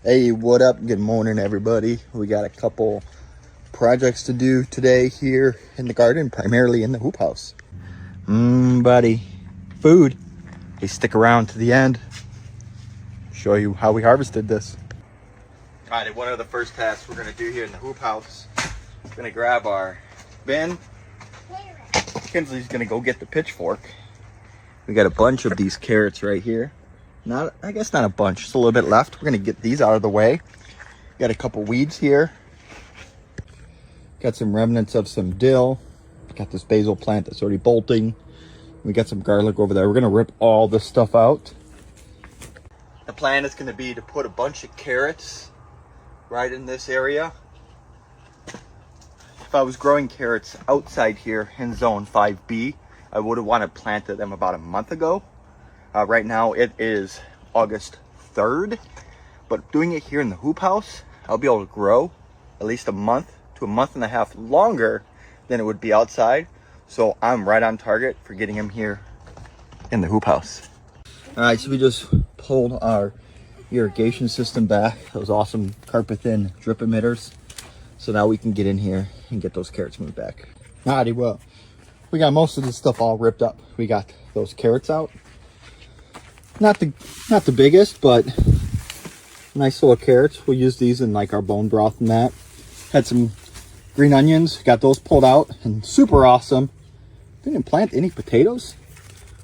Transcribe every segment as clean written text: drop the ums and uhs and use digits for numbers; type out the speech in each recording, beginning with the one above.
Hey, what up? Good morning, everybody. We got a couple projects to do today here in the garden, primarily in the hoop house. Buddy, food. Hey, stick around to the end. Show you how we harvested this. All right, one of the first tasks we're gonna do here in the hoop house. We're gonna grab our bin. Kinsley's gonna go get the pitchfork. We got a bunch of these carrots right here. I guess not a bunch, just a little bit left. We're gonna get these out of the way. Got a couple weeds here. Got some remnants of some dill. Got this basil plant that's already bolting. We got some garlic over there. We're gonna rip all this stuff out. The plan is gonna be to put a bunch of carrots right in this area. If I was growing carrots outside here in zone 5B, I would have wanted planted them about a month ago. Right now it is August 3rd, but doing it here in the hoop house, I'll be able to grow at least a month to a month and a half longer than it would be outside. So I'm right on target for getting them here in the hoop house. All right, so we just pulled our irrigation system back. Those awesome carpet thin drip emitters. So now we can get in here and get those carrots moved back. Alrighty, well, we got most of this stuff all ripped up. We got those carrots out. Not the biggest, but nice little carrots. We'll use these in like our bone broth and that. Had some green onions, got those pulled out, and super awesome. Didn't plant any potatoes.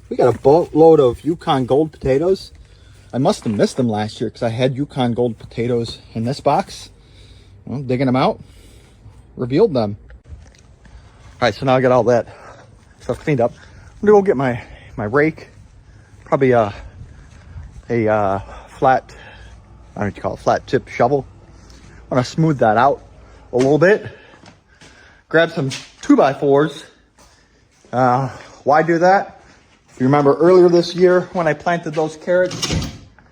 We got a boatload of Yukon Gold potatoes. I must have missed them last year because I had Yukon Gold potatoes in this box. Well, digging them out, revealed them. All right, so now I got all that stuff cleaned up. I'm gonna go get my rake, probably a flat, I don't know what you call it, flat tip shovel. I want to smooth that out a little bit. Grab some 2x4s. Why do that? If you remember earlier this year when I planted those carrots,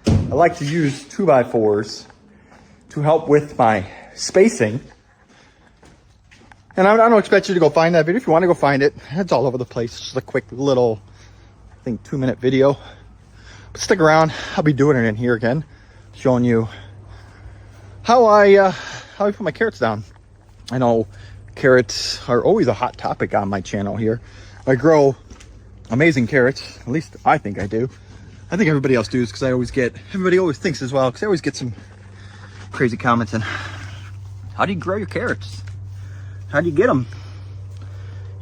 I like to use 2x4s to help with my spacing. And I don't expect you to go find that video. If you want to go find it, it's all over the place. Just a quick little, I think 2-minute video. But stick around, I'll be doing it in here again, showing you how I put my carrots down. I know carrots are always a hot topic on my channel here. I grow amazing carrots, at least I think I do. I think everybody else does, because everybody always thinks as well, because I always get some crazy comments. And how do you grow your carrots? How do you get them?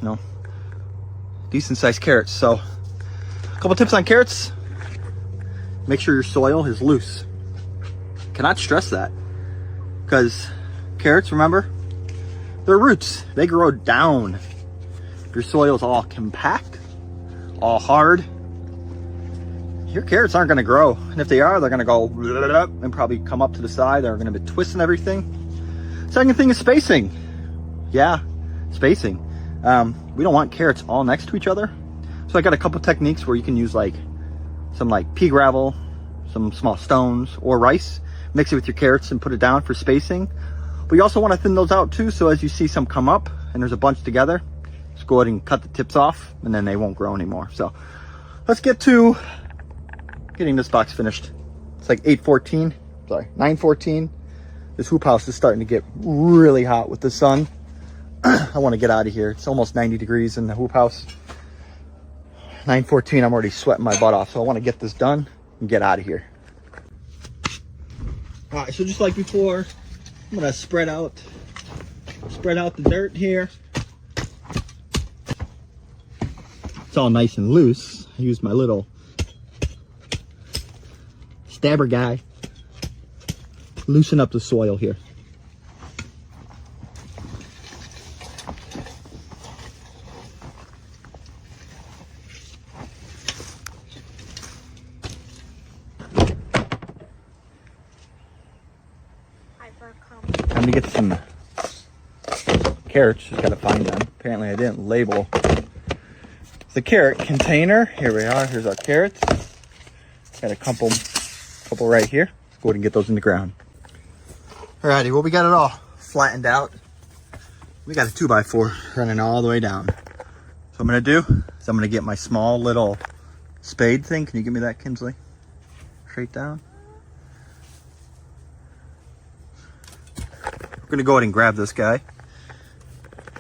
You know, decent sized carrots. So a couple tips on carrots. Make sure your soil is loose. Cannot stress that, because carrots, remember, they're roots. They grow down. If your soil is all compact, all hard, your carrots aren't going to grow. And if they are, they're going to go and probably come up to the side. They're going to be twisting everything. Second thing is spacing. Yeah, spacing. We don't want carrots all next to each other. So I got a couple techniques where you can use like some like pea gravel, some small stones, or rice. Mix it with your carrots and put it down for spacing. But you also want to thin those out too, so as you see some come up and there's a bunch together, just go ahead and cut the tips off, and then they won't grow anymore. So let's get to getting this box finished. It's like 9:14. This hoop house is starting to get really hot with the sun. I want to get out of here. It's almost 90 degrees in the hoop house. 9:14, I'm already sweating my butt off, so I want to get this done and get out of here. All right, so just like before, I'm gonna spread out the dirt here. It's all nice and loose. I use my little stabber guy. Loosen up the soil here. Time to get some carrots. Just gotta find them. Apparently I didn't label the carrot container. Here we are. Here's our carrots. Got a couple right here. Let's go ahead and get those in the ground. Alrighty, well, we got it all flattened out. We got a 2x4 running all the way down. So what I'm gonna do is I'm gonna get my small little spade thing. Can you give me that, Kinsley? Straight down. We're gonna go ahead and grab this guy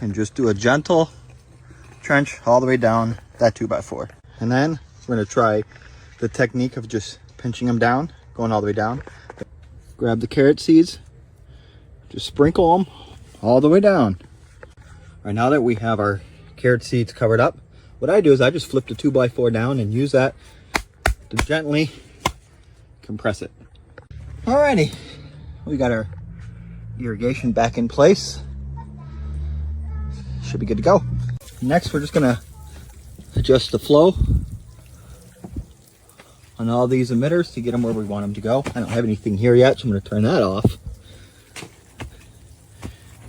and just do a gentle trench all the way down that 2x4. And then we're gonna try the technique of just pinching them down, going all the way down. Grab the carrot seeds, just sprinkle them all the way down. All right, now that we have our carrot seeds covered up, what I do is I just flip the 2x4 down and use that to gently compress it. Alrighty, we got our irrigation back in place. Should be good to go. Next, we're just gonna adjust the flow on all these emitters to get them where we want them to go. I don't have anything here yet, so I'm gonna turn that off.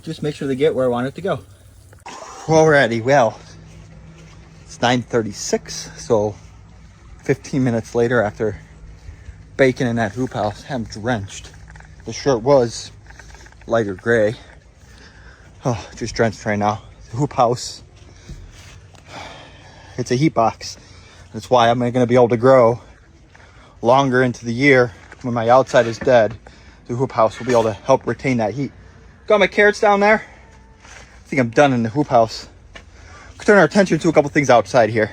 Just make sure they get where I want it to go. Alrighty, well, it's 9:36, so 15 minutes later after baking in that hoop house, I'm drenched. The shirt was lighter gray. Oh, just drenched right now. The hoop house, it's a heat box. That's why I'm going to be able to grow longer into the year. When my outside is dead, the hoop house will be able to help retain that heat. Got my carrots down there. I think I'm done in the hoop house. Let's turn our attention to a couple things outside here.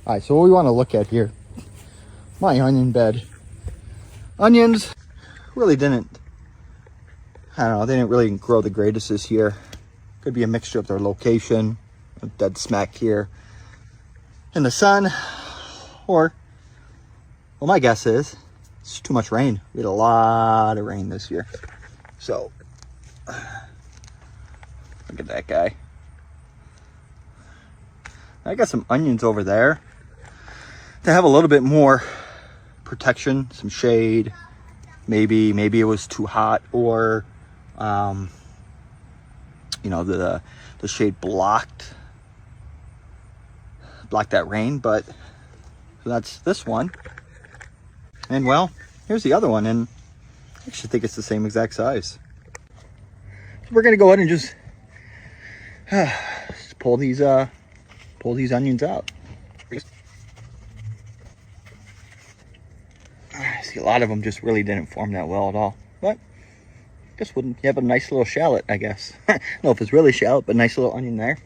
All right, so what we want to look at here, my onion bed. Onions really didn't, I don't know, they didn't really grow the greatest this year. Could be a mixture of their location, dead smack here in the sun, or, well, my guess is it's too much rain. We had a lot of rain this year. So, look at that guy. I got some onions over there to have a little bit more protection, some shade. Maybe it was too hot, or you know, the shade blocked that rain. But so that's this one, and well, here's the other one, and I actually think it's the same exact size. So we're gonna go ahead and just pull these onions out. I see a lot of them just really didn't form that well at all, but just wouldn't. You have a nice little shallot, I guess. I don't know if it's really shallot, but nice little onion there.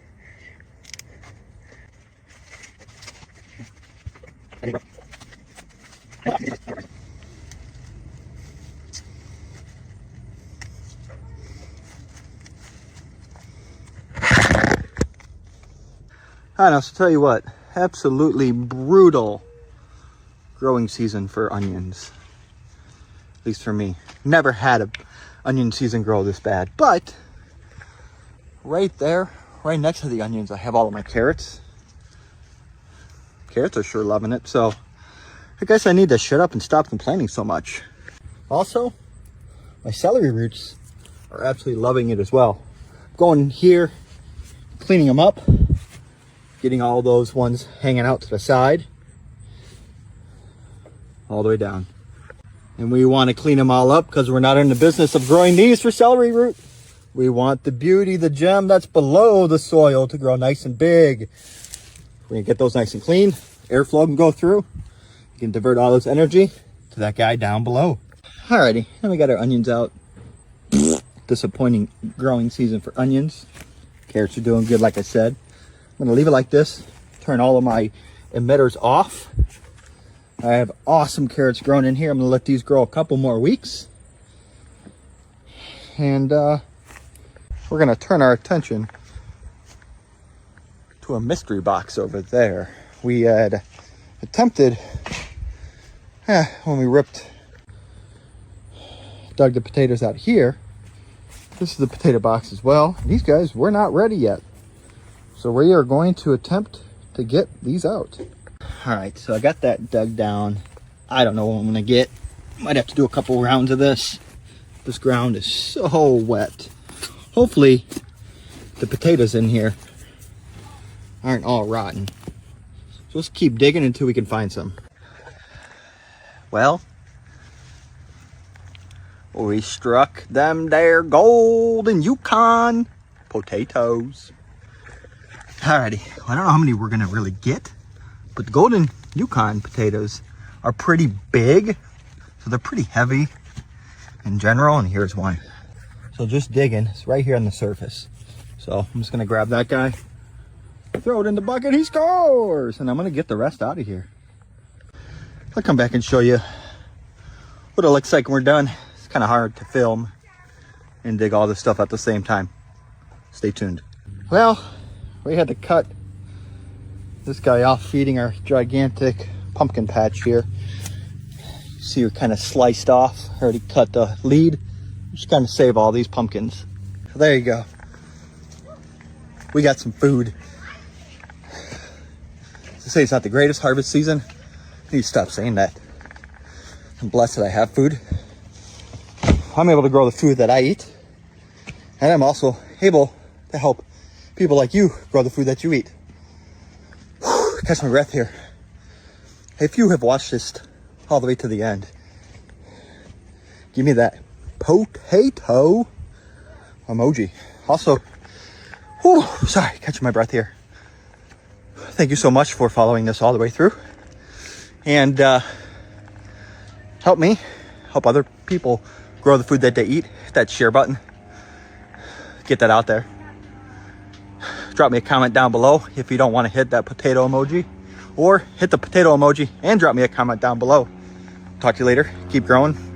I don't know, so tell you what, absolutely brutal growing season for onions. At least for me. Never had a onion season grow this bad. But right there, right next to the onions, I have all of my carrots. Carrots are sure loving it. So I guess I need to shut up and stop complaining so much. Also, my celery roots are absolutely loving it as well. Going here, cleaning them up, getting all those ones hanging out to the side, all the way down. And we want to clean them all up because we're not in the business of growing these for celery root. We want the beauty, the gem that's below the soil to grow nice and big. We're gonna get those nice and clean. Airflow can go through. You can divert all this energy to that guy down below. Alrighty, and we got our onions out. Disappointing growing season for onions. Carrots are doing good, like I said. I'm gonna leave it like this. Turn all of my emitters off. I have awesome carrots growing in here. I'm gonna let these grow a couple more weeks. And we're gonna turn our attention to a mystery box over there. We had attempted, when we dug the potatoes out here, this is the potato box as well. These guys were not ready yet. So we are going to attempt to get these out. All right, so I got that dug down. I don't know what I'm gonna get. Might have to do a couple rounds of this. This ground is so wet. Hopefully the potatoes in here aren't all rotten. So let's keep digging until we can find some. Well, we struck them there golden Yukon potatoes. Alrighty, well, I don't know how many we're gonna really get, but the golden Yukon potatoes are pretty big, so they're pretty heavy in general, and here's one. So So just digging. It's right here on the surface. So I'm just gonna grab that guy, throw it in the bucket, he scores! And I'm gonna get the rest out of here. I'll come back and show you what it looks like when we're done. It's kind of hard to film and dig all this stuff at the same time. Stay tuned. Well, we had to cut this guy off feeding our gigantic pumpkin patch here. See, we're kind of sliced off. Already cut the lead. Just kind of save all these pumpkins. So there you go. We got some food. To say it's not the greatest harvest season, I need to stop saying that. I'm blessed that I have food. I'm able to grow the food that I eat. And I'm also able to help people like you grow the food that you eat. Catch my breath here. If you have watched this all the way to the end, give me that potato emoji. Also, sorry, catching my breath here. Thank you so much for following this all the way through. And help me help other people grow the food that they eat. Hit that share button. Get that out there. Drop me a comment down below if you don't want to hit that potato emoji. Or hit the potato emoji and drop me a comment down below. Talk to you later. Keep growing.